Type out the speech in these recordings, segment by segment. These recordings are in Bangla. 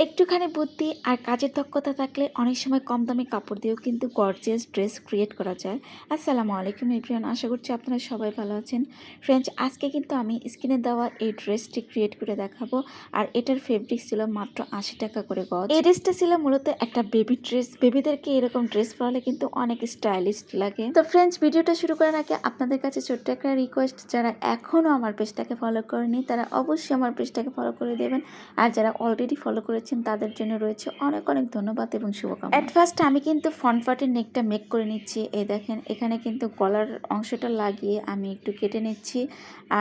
একটুখানি বুদ্ধি আর কাজের দক্ষতা থাকলে অনেক সময় কম দামি কাপড় দিয়েও কিন্তু গর্জিয়াস ড্রেস ক্রিয়েট করা যায়। আসসালামু আলাইকুম এভরিওয়ান, আশা করছি আপনারা সবাই ভালো আছেন। ফ্রেন্ডস, আজকে কিন্তু আমি স্ক্রিনে দেওয়া এই ড্রেসটি ক্রিয়েট করে দেখাবো। আর এটার ফেব্রিক ছিল মাত্র ৮০ টাকা করে গজ। এই ড্রেসটা ছিল মূলত একটা বেবি ড্রেস। বেবিদেরকে এরকম ড্রেস পরালে কিন্তু অনেক স্টাইলিশ লাগে। তো ফ্রেন্ডস, ভিডিওটা শুরু করার আগে আপনাদের কাছে ছোট্ট একটা রিকোয়েস্ট, যারা এখনও আমার পেজটাকে ফলো করেনি তারা অবশ্যই আমার পেজটাকে ফলো করে দেবেন। আর যারা অলরেডি ফলো করেছেন তাদের জন্য রয়েছে অনেক অনেক ধন্যবাদ এবং শুভকামনা। এট ফার্স্ট আমি কিন্তু ফ্রন্ট পার্টের নেকটা মেক করে নিচ্ছি। এই দেখেন, এখানে কিন্তু গলার অংশটা লাগিয়ে আমি একটু কেটে নিচ্ছি।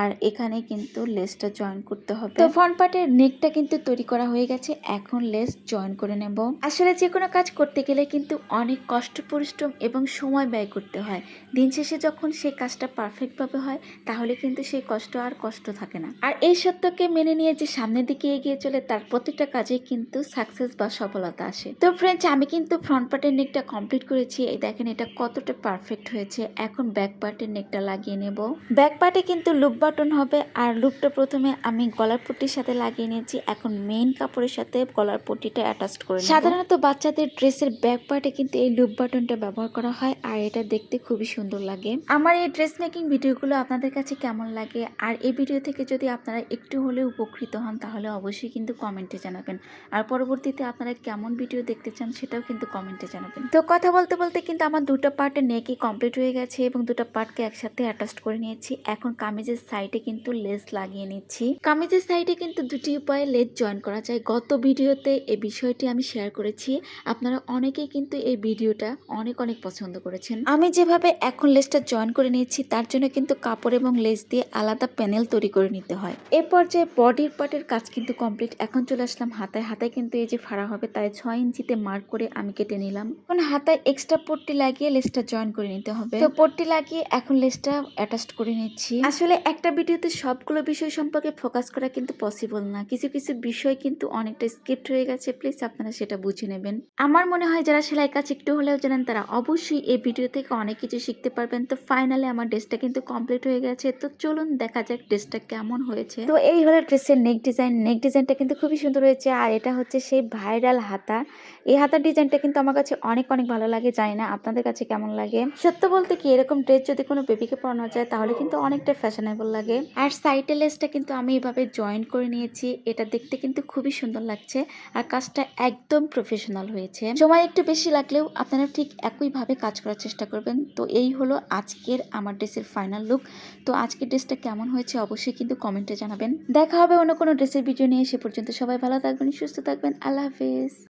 আর এখানে কিন্তু লেসটা জয়েন করতে হবে। তো ফ্রন্ট পার্টের নেকটা কিন্তু তৈরি করা হয়ে গেছে, এখন লেস জয়েন করে নেব। আসলে যে কোনো কাজ করতে গেলে কিন্তু অনেক কষ্ট পরিশ্রম এবং সময় ব্যয় করতে হয়। দিন শেষে যখন সেই কাজটা পারফেক্ট ভাবে হয় তাহলে কিন্তু সেই কষ্ট আর কষ্ট থাকে না। আর এই সত্যকে মেনে নিয়ে যে সামনের দিকে এগিয়ে চলে তার প্রত্যেকটা কাজে কিন্তু সাকসেস বা সফলতা আসে। তো ফ্রেন্ডস, আমি কিন্তু ফ্রন্ট পার্টের নেকটা কমপ্লিট করেছি। এই দেখেন এটা কতটা পারফেক্ট হয়েছে। এখন ব্যাক পার্টের নেকটা লাগিয়ে নেব। ব্যাক পার্টে কিন্তু লুপ বাটন হবে, আর লুপটা প্রথমে আমি গলার পট্টির সাথে লাগিয়ে নিয়েছি। এখন মেইন কাপড়ের সাথে গলার পট্টিটা অ্যাটাচ করে নেব। সাধারণত বাচ্চাদের ড্রেসের ব্যাক পার্টে কিন্তু এই লুপ বাটনটা ব্যবহার করা হয়, আর এটা দেখতে খুবই সুন্দর লাগে। আমার এই ড্রেস মেকিং ভিডিওগুলো আপনাদের কাছে কেমন লাগে, আর এই ভিডিও থেকে যদি আপনারা একটু হলেও উপকৃত হন তাহলে অবশ্যই কিন্তু কমেন্টে জানাবেন। আর পরবর্তীতে আপনারা কেমন ভিডিও দেখতে চান সেটাও কিন্তু কমেন্টে জানাবেন। তো কথা বলতে বলতে কিন্তু আমার দুটো পার্টের নেকই কমপ্লিট হয়ে গেছে এবং দুটো পার্টকে একসাথে অ্যাটাচ করে নিয়েছি। এখন কামিজের সাইডে কিন্তু লেস লাগিয়ে নিচ্ছি। কামিজের সাইডে কিন্তু দুটি উপায়ে লেস জয়েন করা যায়। গত ভিডিওতে এই বিষয়টি আমি শেয়ার করেছি। আপনারা অনেকেই কিন্তু এই ভিডিওটা অনেক অনেক পছন্দ করেছেন। আমি যেভাবে এখন লেসটা জয়েন করে নিয়েছি তার জন্য কিন্তু কাপড় এবং লেস দিয়ে আলাদা প্যানেল তৈরি করে নিতে হয়। এ পর্যায়ে বডির পার্টের কাজ কিন্তু কমপ্লিট। এখন চলে আসলাম হাতায়। হাতায় কিন্তু এই যে ফাড়া হবে তাই 6 ইঞ্চিতে মার্ক করে আমি কেটে নিলাম। এখন হাতায় এক্সট্রা পট্টি লাগিয়ে লেসটা জয়েন করে নিতে হবে। তো পট্টি লাগিয়ে এখন লেসটা অ্যাটাচ করে নিচ্ছি। আসলে একটা ভিডিওতে সবগুলো বিষয় সম্পর্কে ফোকাস করা কিন্তু পসিবল না। কিছু কিছু বিষয় কিন্তু অনেকটা স্কিপ্ট হয়ে গেছে, প্লিজ আপনারা সেটা বুঝে নেবেন। আমার মনে হয় যারা সেলাই কাজ একটু হলেও জানেন তারা অবশ্যই এই ভিডিও থেকে অনেক কিছু শিখতে পারবেন। তো ফাইনালি আমার ড্রেসটা কিন্তু কমপ্লিট হয়ে গেছে। তো চলুন দেখা যাক ড্রেসটা কেমন হয়েছে। তো এই হলো ড্রেসের নেক ডিজাইন। নেক ডিজাইনটা কিন্তু খুবই সুন্দর হয়েছে। আর এটা হচ্ছে সেই ভাইরাল হাতা। এই হাতার ডিজাইনটা কিন্তু আমার কাছে অনেক অনেক ভালো লাগে। জানি না আপনাদের কাছে কেমন লাগে। সত্য বলতে কি, এরকম ড্রেস যদি কোনো বেবিকে পরানো যায় তাহলে কিন্তু অনেকটা ফ্যাশনেবল লাগে। আর সাইডে লেসটা কিন্তু আমি এভাবে জয়েন করে নিয়েছি। এটা দেখতে কিন্তু খুবই সুন্দর লাগছে। আর কাজটা একদম প্রফেশনাল হয়েছে। সময় একটু বেশি লাগলেও আপনারা ঠিক একইভাবে কাজ করার চেষ্টা করবেন। তো এই হলো আজকের আমার ড্রেসের ফাইনাল লুক। তো আজকের ড্রেসটা কেমন হয়েছে অবশ্যই কিন্তু কমেন্টে জানাবেন। দেখা হবে অন্য কোনো ড্রেসের ভিডিও নিয়ে। সে পর্যন্ত সবাই ভালো থাকবেন, সুস্থ থাকবেন। আল্লাহ হাফেজ।